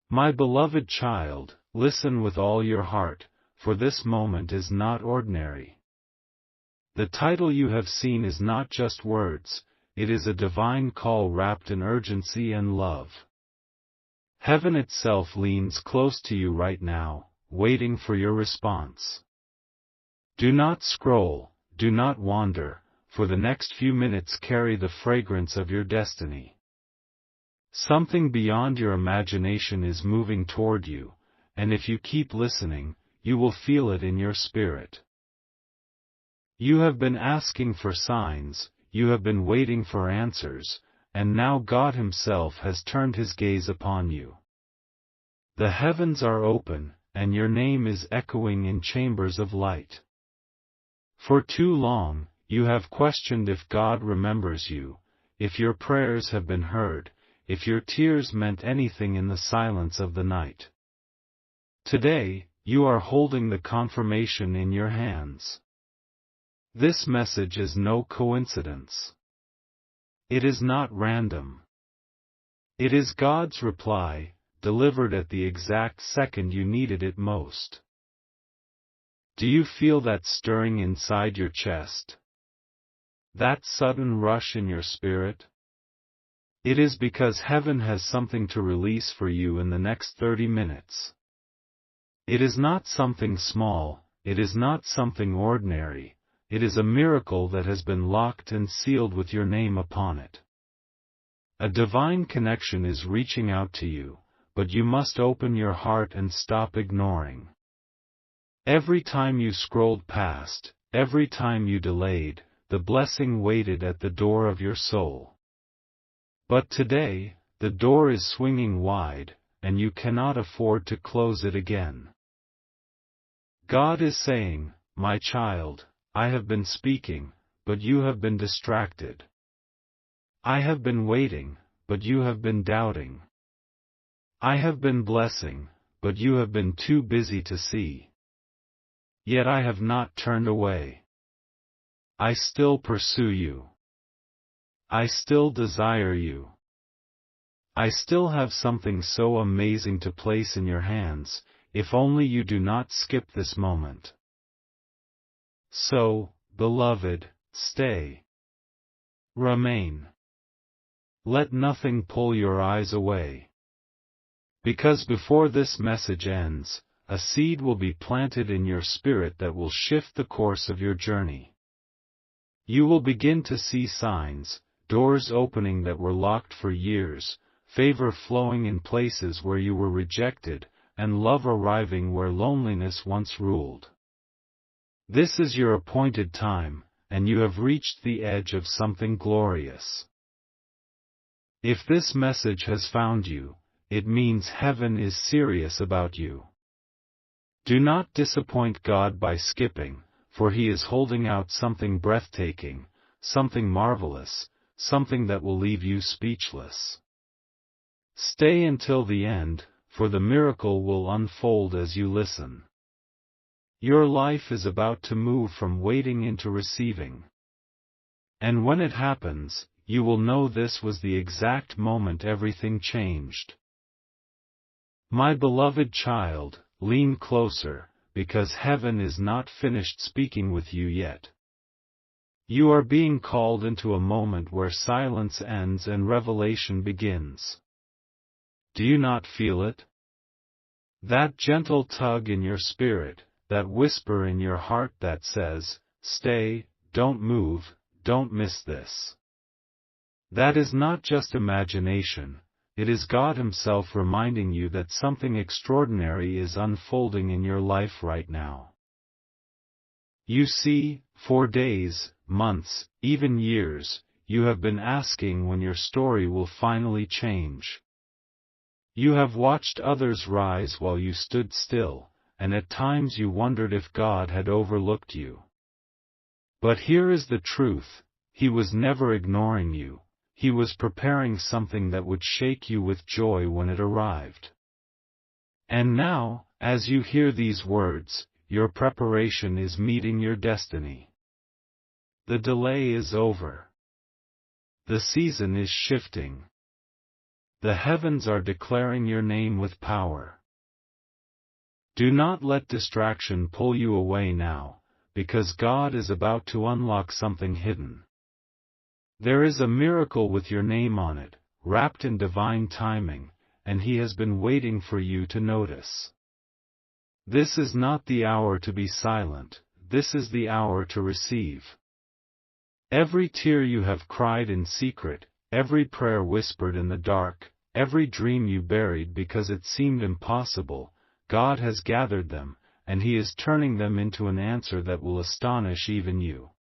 My beloved child, listen with all your heart, for this moment is not ordinary. The title you have seen is not just words, it is a divine call wrapped in urgency and love. Heaven itself leans close to you right now, waiting for your response. Do not scroll, do not wander, for the next few minutes carry the fragrance of your destiny. Something beyond your imagination is moving toward you, and if you keep listening, you will feel it in your spirit. You have been asking for signs, you have been waiting for answers, and now God Himself has turned His gaze upon you. The heavens are open, and your name is echoing in chambers of light. For too long, you have questioned if God remembers you, if your prayers have been heard, if your tears meant anything in the silence of the night. Today, you are holding the confirmation in your hands. This message is no coincidence. It is not random. It is God's reply, delivered at the exact second you needed it most. Do you feel that stirring inside your chest? That sudden rush in your spirit? It is because heaven has something to release for you in the next 30 minutes. It is not something small, it is not something ordinary, it is a miracle that has been locked and sealed with your name upon it. A divine connection is reaching out to you, but you must open your heart and stop ignoring. Every time you scrolled past, every time you delayed, the blessing waited at the door of your soul. But today, the door is swinging wide, and you cannot afford to close it again. God is saying, my child, I have been speaking, but you have been distracted. I have been waiting, but you have been doubting. I have been blessing, but you have been too busy to see. Yet I have not turned away. I still pursue you. I still desire you. I still have something so amazing to place in your hands, if only you do not skip this moment. So, beloved, stay. Remain. Let nothing pull your eyes away. Because before this message ends, a seed will be planted in your spirit that will shift the course of your journey. You will begin to see signs, doors opening that were locked for years, favor flowing in places where you were rejected, and love arriving where loneliness once ruled. This is your appointed time, and you have reached the edge of something glorious. If this message has found you, it means heaven is serious about you. Do not disappoint God by skipping, for He is holding out something breathtaking, something marvelous, something that will leave you speechless. Stay until the end, for the miracle will unfold as you listen. Your life is about to move from waiting into receiving. And when it happens, you will know this was the exact moment everything changed. My beloved child, lean closer, because heaven is not finished speaking with you yet. You are being called into a moment where silence ends and revelation begins. Do you not feel it? That gentle tug in your spirit, that whisper in your heart that says, stay, don't move, don't miss this. That is not just imagination, it is God Himself reminding you that something extraordinary is unfolding in your life right now. You see, for days, months, even years, you have been asking when your story will finally change. You have watched others rise while you stood still, and at times you wondered if God had overlooked you. But here is the truth, He was never ignoring you, He was preparing something that would shake you with joy when it arrived. And now, as you hear these words, your preparation is meeting your destiny. The delay is over. The season is shifting. The heavens are declaring your name with power. Do not let distraction pull you away now, because God is about to unlock something hidden. There is a miracle with your name on it, wrapped in divine timing, and He has been waiting for you to notice. This is not the hour to be silent, this is the hour to receive. Every tear you have cried in secret, every prayer whispered in the dark, every dream you buried because it seemed impossible, God has gathered them, and He is turning them into an answer that will astonish even you.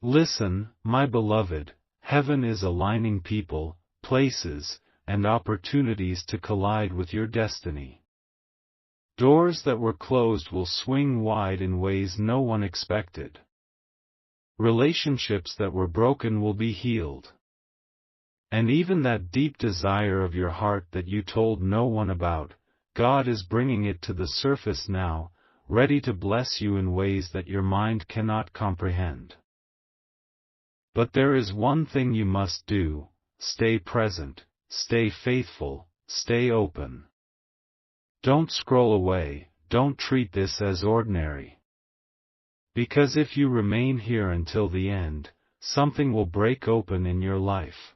Listen, my beloved, heaven is aligning people, places, and opportunities to collide with your destiny. Doors that were closed will swing wide in ways no one expected. Relationships that were broken will be healed. And even that deep desire of your heart that you told no one about, God is bringing it to the surface now, ready to bless you in ways that your mind cannot comprehend. But there is one thing you must do: stay present, stay faithful, stay open. Don't scroll away, don't treat this as ordinary. Because if you remain here until the end, something will break open in your life.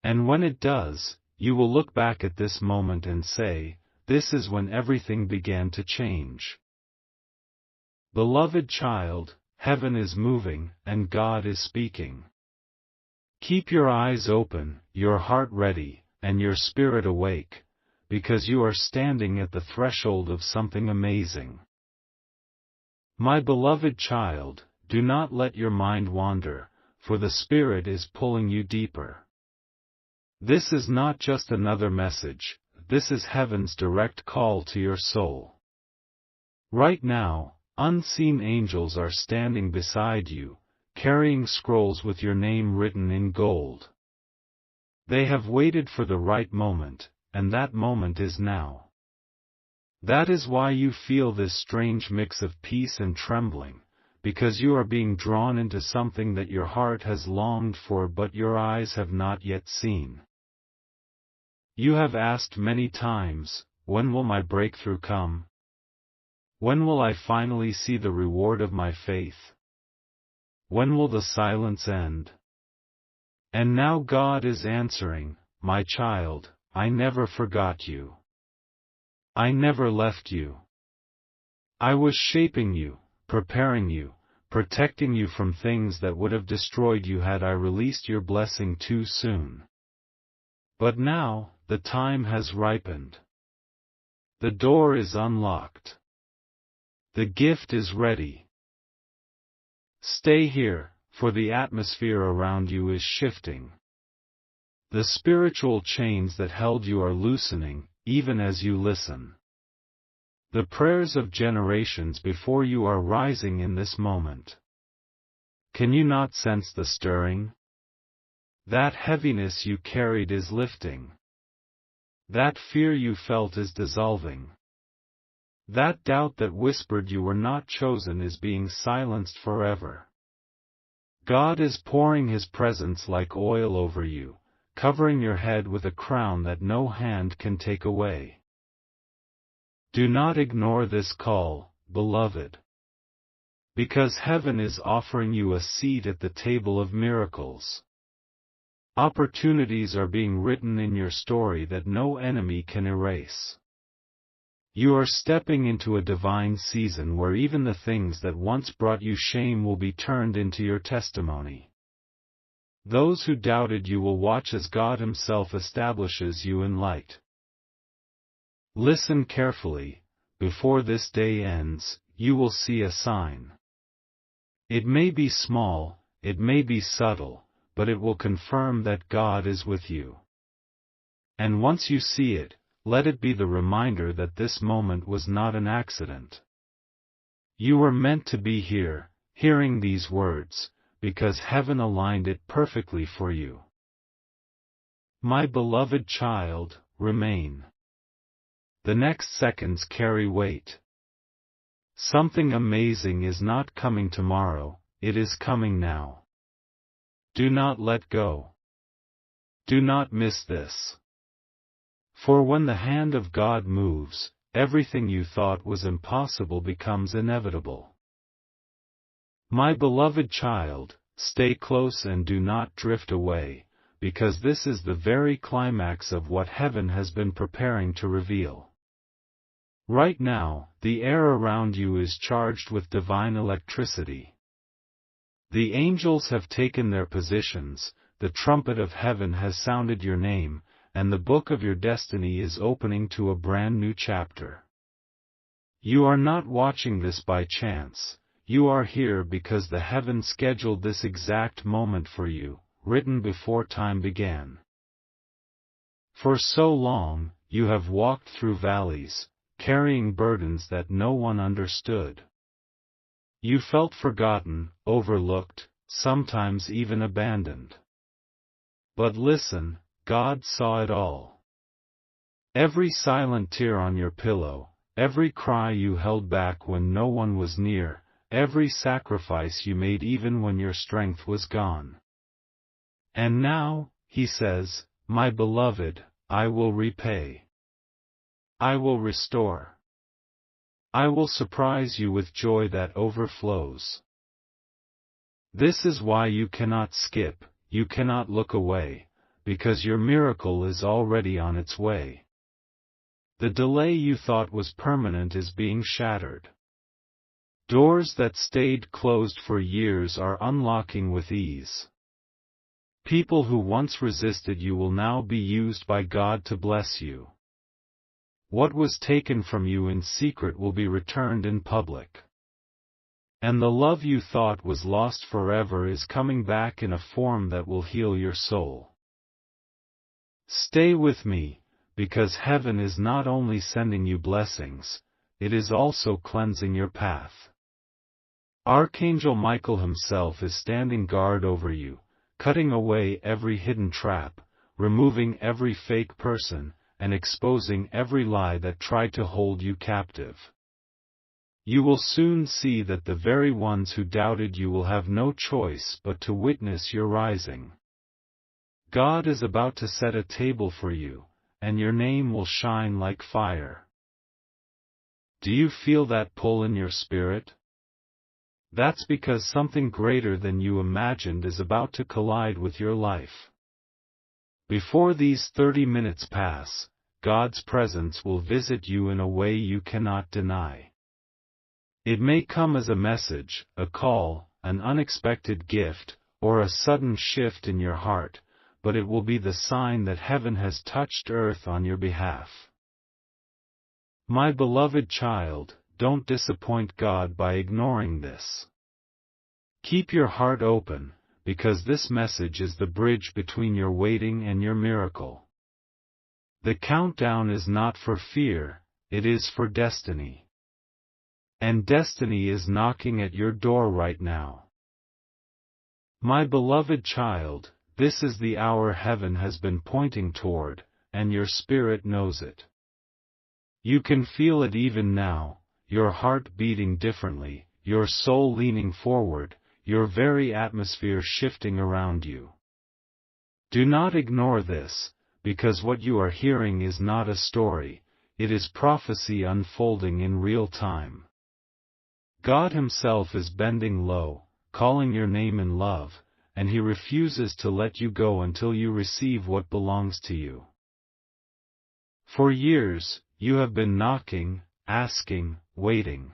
And when it does, you will look back at this moment and say, "This is when everything began to change." Beloved child, heaven is moving, and God is speaking. Keep your eyes open, your heart ready, and your spirit awake, because you are standing at the threshold of something amazing. My beloved child, do not let your mind wander, for the Spirit is pulling you deeper. This is not just another message, this is heaven's direct call to your soul. Right now, unseen angels are standing beside you, carrying scrolls with your name written in gold. They have waited for the right moment, and that moment is now. That is why you feel this strange mix of peace and trembling, because you are being drawn into something that your heart has longed for but your eyes have not yet seen. You have asked many times, "When will my breakthrough come? When will I finally see the reward of my faith? When will the silence end?" And now God is answering, "My child, I never forgot you. I never left you. I was shaping you, preparing you, protecting you from things that would have destroyed you had I released your blessing too soon. But now, the time has ripened. The door is unlocked. The gift is ready. Stay here, for the atmosphere around you is shifting. The spiritual chains that held you are loosening, even as you listen. The prayers of generations before you are rising in this moment. Can you not sense the stirring? That heaviness you carried is lifting. That fear you felt is dissolving. That doubt that whispered you were not chosen is being silenced forever. God is pouring His presence like oil over you, covering your head with a crown that no hand can take away. Do not ignore this call, beloved. Because heaven is offering you a seat at the table of miracles. Opportunities are being written in your story that no enemy can erase. You are stepping into a divine season where even the things that once brought you shame will be turned into your testimony. Those who doubted you will watch as God Himself establishes you in light. Listen carefully, before this day ends, you will see a sign. It may be small, it may be subtle, but it will confirm that God is with you. And once you see it, let it be the reminder that this moment was not an accident. You were meant to be here, hearing these words, because heaven aligned it perfectly for you. My beloved child, remain. The next seconds carry weight. Something amazing is not coming tomorrow, it is coming now. Do not let go. Do not miss this. For when the hand of God moves, everything you thought was impossible becomes inevitable. My beloved child, stay close and do not drift away, because this is the very climax of what heaven has been preparing to reveal. Right now, the air around you is charged with divine electricity. The angels have taken their positions, the trumpet of heaven has sounded your name, and the book of your destiny is opening to a brand new chapter. You are not watching this by chance, you are here because the heavens scheduled this exact moment for you, written before time began. For so long, you have walked through valleys, carrying burdens that no one understood. You felt forgotten, overlooked, sometimes even abandoned. But listen, God saw it all. Every silent tear on your pillow, every cry you held back when no one was near, every sacrifice you made even when your strength was gone. And now, he says, my beloved, I will repay. I will restore. I will surprise you with joy that overflows. This is why you cannot skip, you cannot look away, because your miracle is already on its way. The delay you thought was permanent is being shattered. Doors that stayed closed for years are unlocking with ease. People who once resisted you will now be used by God to bless you. What was taken from you in secret will be returned in public. And the love you thought was lost forever is coming back in a form that will heal your soul. Stay with me, because heaven is not only sending you blessings, it is also cleansing your path. Archangel Michael himself is standing guard over you, cutting away every hidden trap, removing every fake person, and exposing every lie that tried to hold you captive. You will soon see that the very ones who doubted you will have no choice but to witness your rising. God is about to set a table for you, and your name will shine like fire. Do you feel that pull in your spirit? That's because something greater than you imagined is about to collide with your life. Before these 30 minutes pass, God's presence will visit you in a way you cannot deny. It may come as a message, a call, an unexpected gift, or a sudden shift in your heart, but it will be the sign that heaven has touched earth on your behalf. My beloved child, don't disappoint God by ignoring this. Keep your heart open, because this message is the bridge between your waiting and your miracle. The countdown is not for fear, it is for destiny. And destiny is knocking at your door right now. My beloved child, this is the hour heaven has been pointing toward, and your spirit knows it. You can feel it even now, your heart beating differently, your soul leaning forward, your very atmosphere shifting around you. Do not ignore this, because what you are hearing is not a story, it is prophecy unfolding in real time. God himself is bending low, calling your name in love, and he refuses to let you go until you receive what belongs to you. For years, you have been knocking, asking, waiting.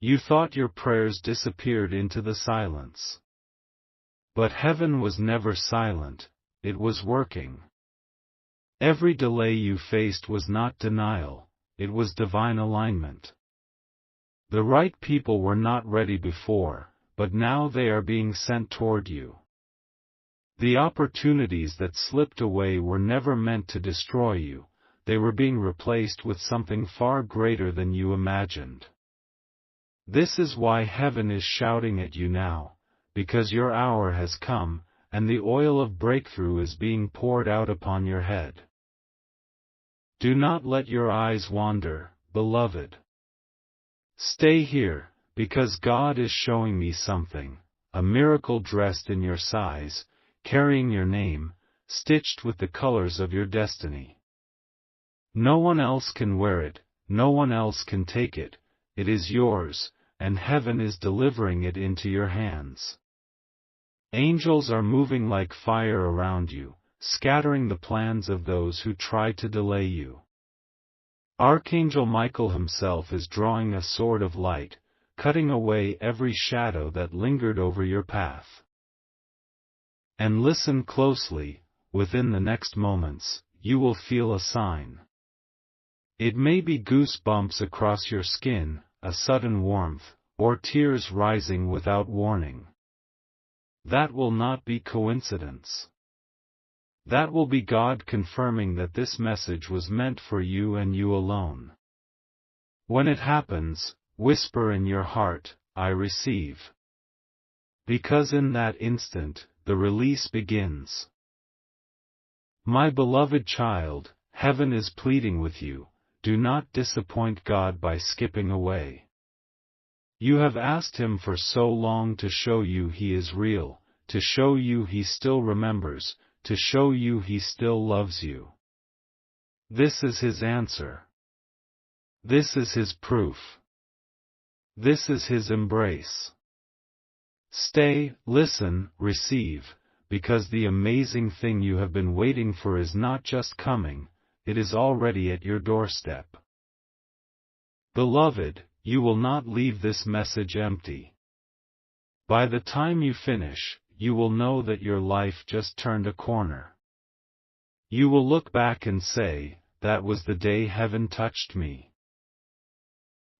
You thought your prayers disappeared into the silence. But heaven was never silent, it was working. Every delay you faced was not denial, it was divine alignment. The right people were not ready before, but now they are being sent toward you. The opportunities that slipped away were never meant to destroy you, they were being replaced with something far greater than you imagined. This is why heaven is shouting at you now, because your hour has come, and the oil of breakthrough is being poured out upon your head. Do not let your eyes wander, beloved. Stay here, because God is showing me something, a miracle dressed in your size, carrying your name, stitched with the colors of your destiny. No one else can wear it, no one else can take it, it is yours, and heaven is delivering it into your hands. Angels are moving like fire around you, scattering the plans of those who try to delay you. Archangel Michael himself is drawing a sword of light, cutting away every shadow that lingered over your path. And listen closely, within the next moments, you will feel a sign. It may be goosebumps across your skin, a sudden warmth, or tears rising without warning. That will not be coincidence. That will be God confirming that this message was meant for you and you alone. When it happens, whisper in your heart, I receive. Because in that instant, the release begins. My beloved child, heaven is pleading with you, do not disappoint God by skipping away. You have asked Him for so long to show you He is real, to show you He still remembers, to show you He still loves you. This is His answer. This is His proof. This is His embrace. Stay, listen, receive, because the amazing thing you have been waiting for is not just coming, it is already at your doorstep. Beloved, you will not leave this message empty. By the time you finish, you will know that your life just turned a corner. You will look back and say, that was the day heaven touched me.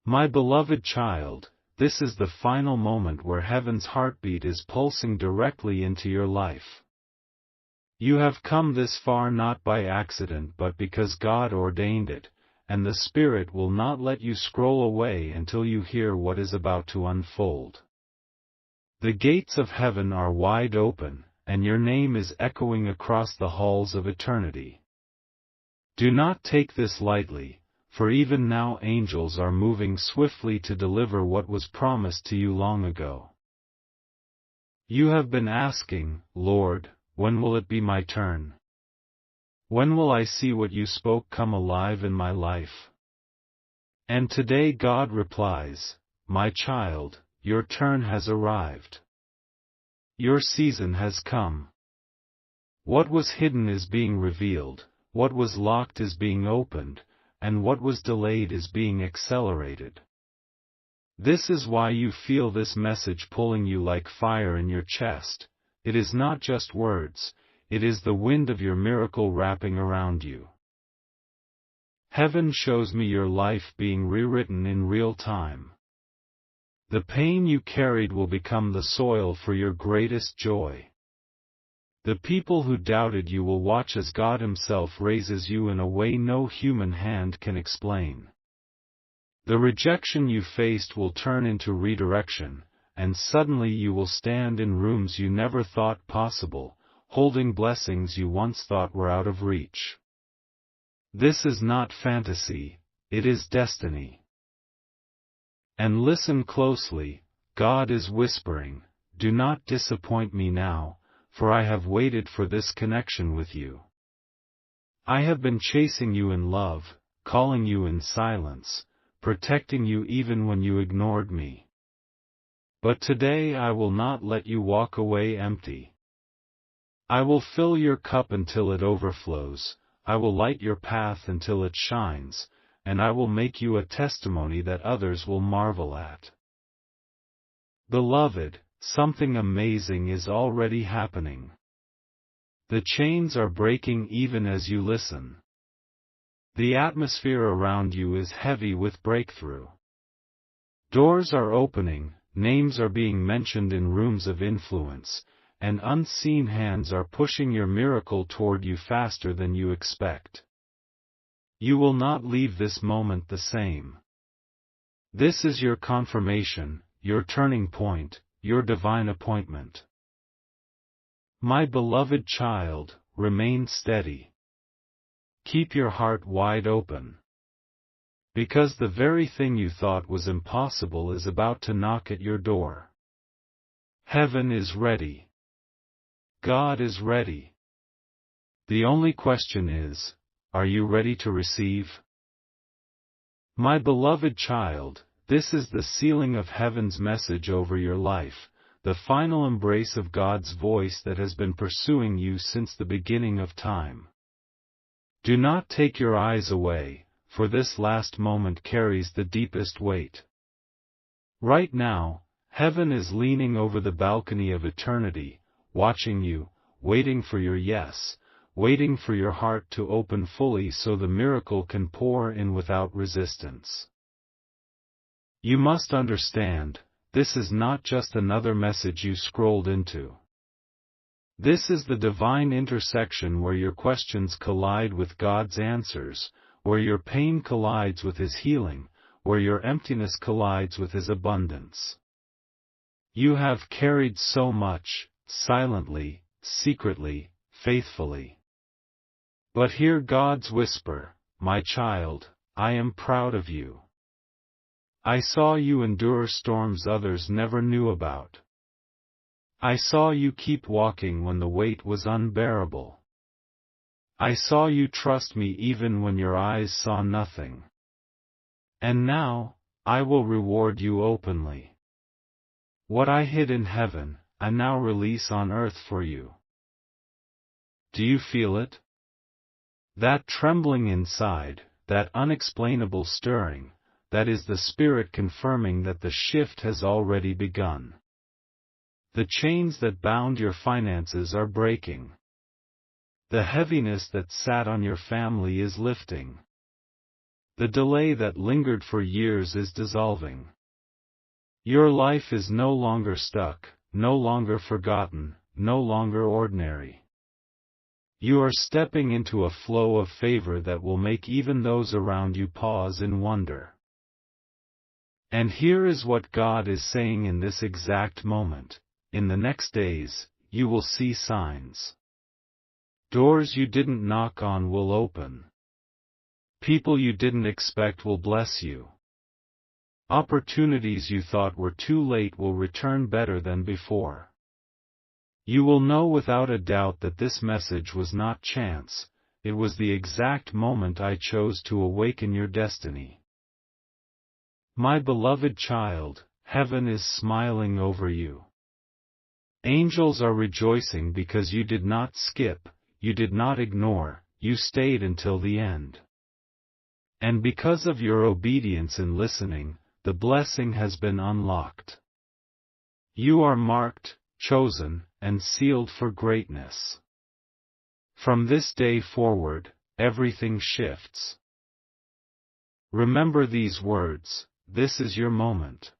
My beloved child, this is the final moment where heaven's heartbeat is pulsing directly into your life. You have come this far not by accident but because God ordained it, and the Spirit will not let you scroll away until you hear what is about to unfold. The gates of heaven are wide open, and your name is echoing across the halls of eternity. Do not take this lightly, for even now angels are moving swiftly to deliver what was promised to you long ago. You have been asking, Lord, when will it be my turn? When will I see what you spoke come alive in my life? And today God replies, my child, your turn has arrived. Your season has come. What was hidden is being revealed, what was locked is being opened, and what was delayed is being accelerated. This is why you feel this message pulling you like fire in your chest. It is not just words, it is the wind of your miracle wrapping around you. Heaven shows me your life being rewritten in real time. The pain you carried will become the soil for your greatest joy. The people who doubted you will watch as God Himself raises you in a way no human hand can explain. The rejection you faced will turn into redirection, and suddenly you will stand in rooms you never thought possible, holding blessings you once thought were out of reach. This is not fantasy, it is destiny. And listen closely, God is whispering, do not disappoint me now, for I have waited for this connection with you. I have been chasing you in love, calling you in silence, protecting you even when you ignored me. But today I will not let you walk away empty. I will fill your cup until it overflows, I will light your path until it shines, and I will make you a testimony that others will marvel at. Beloved, something amazing is already happening. The chains are breaking even as you listen. The atmosphere around you is heavy with breakthrough. Doors are opening, names are being mentioned in rooms of influence, and unseen hands are pushing your miracle toward you faster than you expect. You will not leave this moment the same. This is your confirmation, your turning point, your divine appointment. My beloved child, remain steady. Keep your heart wide open. Because the very thing you thought was impossible is about to knock at your door. Heaven is ready. God is ready. The only question is, are you ready to receive? My beloved child, this is the sealing of heaven's message over your life, the final embrace of God's voice that has been pursuing you since the beginning of time. Do not take your eyes away, for this last moment carries the deepest weight. Right now, heaven is leaning over the balcony of eternity, watching you, waiting for your yes, waiting for your heart to open fully so the miracle can pour in without resistance. You must understand, this is not just another message you scrolled into. This is the divine intersection where your questions collide with God's answers, where your pain collides with His healing, where your emptiness collides with His abundance. You have carried so much, silently, secretly, faithfully. But hear God's whisper, my child, I am proud of you. I saw you endure storms others never knew about. I saw you keep walking when the weight was unbearable. I saw you trust me even when your eyes saw nothing. And now, I will reward you openly. What I hid in heaven, I now release on earth for you. Do you feel it? That trembling inside, that unexplainable stirring, that is the Spirit confirming that the shift has already begun. The chains that bound your finances are breaking. The heaviness that sat on your family is lifting. The delay that lingered for years is dissolving. Your life is no longer stuck, no longer forgotten, no longer ordinary. You are stepping into a flow of favor that will make even those around you pause in wonder. And here is what God is saying in this exact moment. In the next days, you will see signs. Doors you didn't knock on will open. People you didn't expect will bless you. Opportunities you thought were too late will return better than before. You will know without a doubt that this message was not chance, it was the exact moment I chose to awaken your destiny. My beloved child, heaven is smiling over you. Angels are rejoicing because you did not skip, you did not ignore, you stayed until the end. And because of your obedience and listening, the blessing has been unlocked. You are marked, chosen, and sealed for greatness. From this day forward, everything shifts. Remember these words, this is your moment.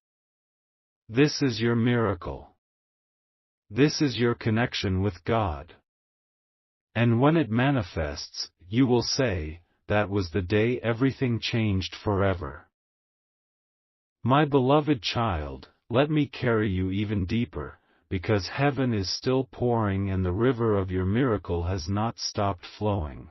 This is your miracle. This is your connection with God. And when it manifests, you will say, that was the day everything changed forever. My beloved child, let me carry you even deeper, because heaven is still pouring and the river of your miracle has not stopped flowing.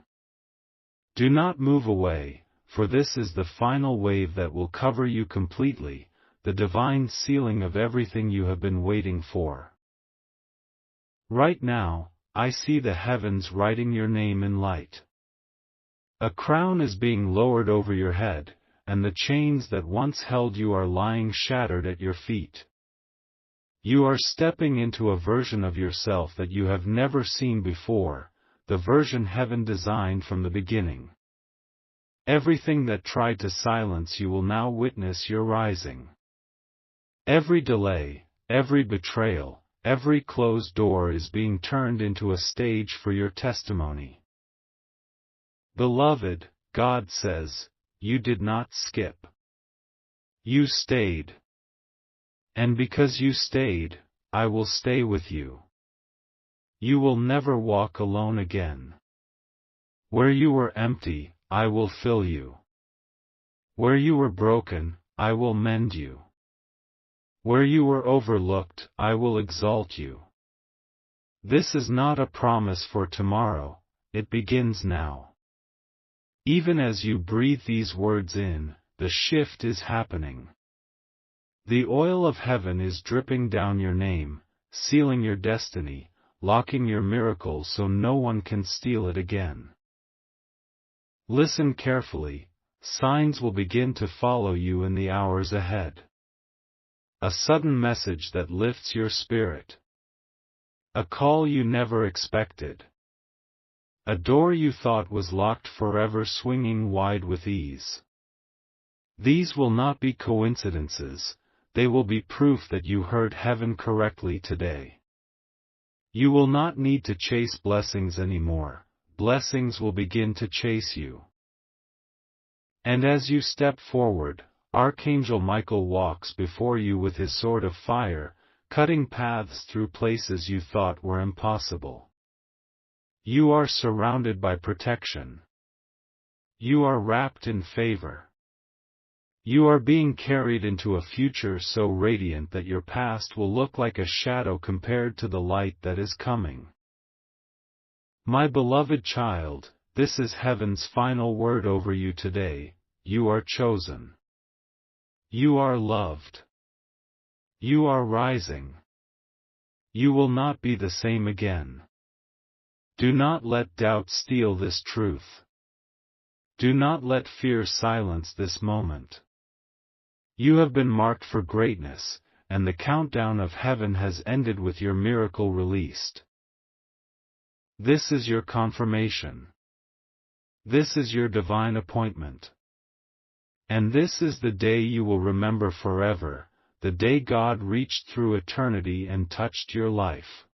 Do not move away, for this is the final wave that will cover you completely, the divine sealing of everything you have been waiting for. Right now, I see the heavens writing your name in light. A crown is being lowered over your head, and the chains that once held you are lying shattered at your feet. You are stepping into a version of yourself that you have never seen before, the version heaven designed from the beginning. Everything that tried to silence you will now witness your rising. Every delay, every betrayal, every closed door is being turned into a stage for your testimony. Beloved, God says, you did not skip. You stayed. And because you stayed, I will stay with you. You will never walk alone again. Where you were empty, I will fill you. Where you were broken, I will mend you. Where you were overlooked, I will exalt you. This is not a promise for tomorrow, it begins now. Even as you breathe these words in, the shift is happening. The oil of heaven is dripping down your name, sealing your destiny, locking your miracle so no one can steal it again. Listen carefully, signs will begin to follow you in the hours ahead. A sudden message that lifts your spirit. A call you never expected. A door you thought was locked forever swinging wide with ease. These will not be coincidences, they will be proof that you heard heaven correctly today. You will not need to chase blessings anymore, blessings will begin to chase you. And as you step forward, Archangel Michael walks before you with his sword of fire, cutting paths through places you thought were impossible. You are surrounded by protection. You are wrapped in favor. You are being carried into a future so radiant that your past will look like a shadow compared to the light that is coming. My beloved child, this is heaven's final word over you today: you are chosen. You are loved. You are rising. You will not be the same again. Do not let doubt steal this truth. Do not let fear silence this moment. You have been marked for greatness, and the countdown of heaven has ended with your miracle released. This is your confirmation. This is your divine appointment. And this is the day you will remember forever, the day God reached through eternity and touched your life.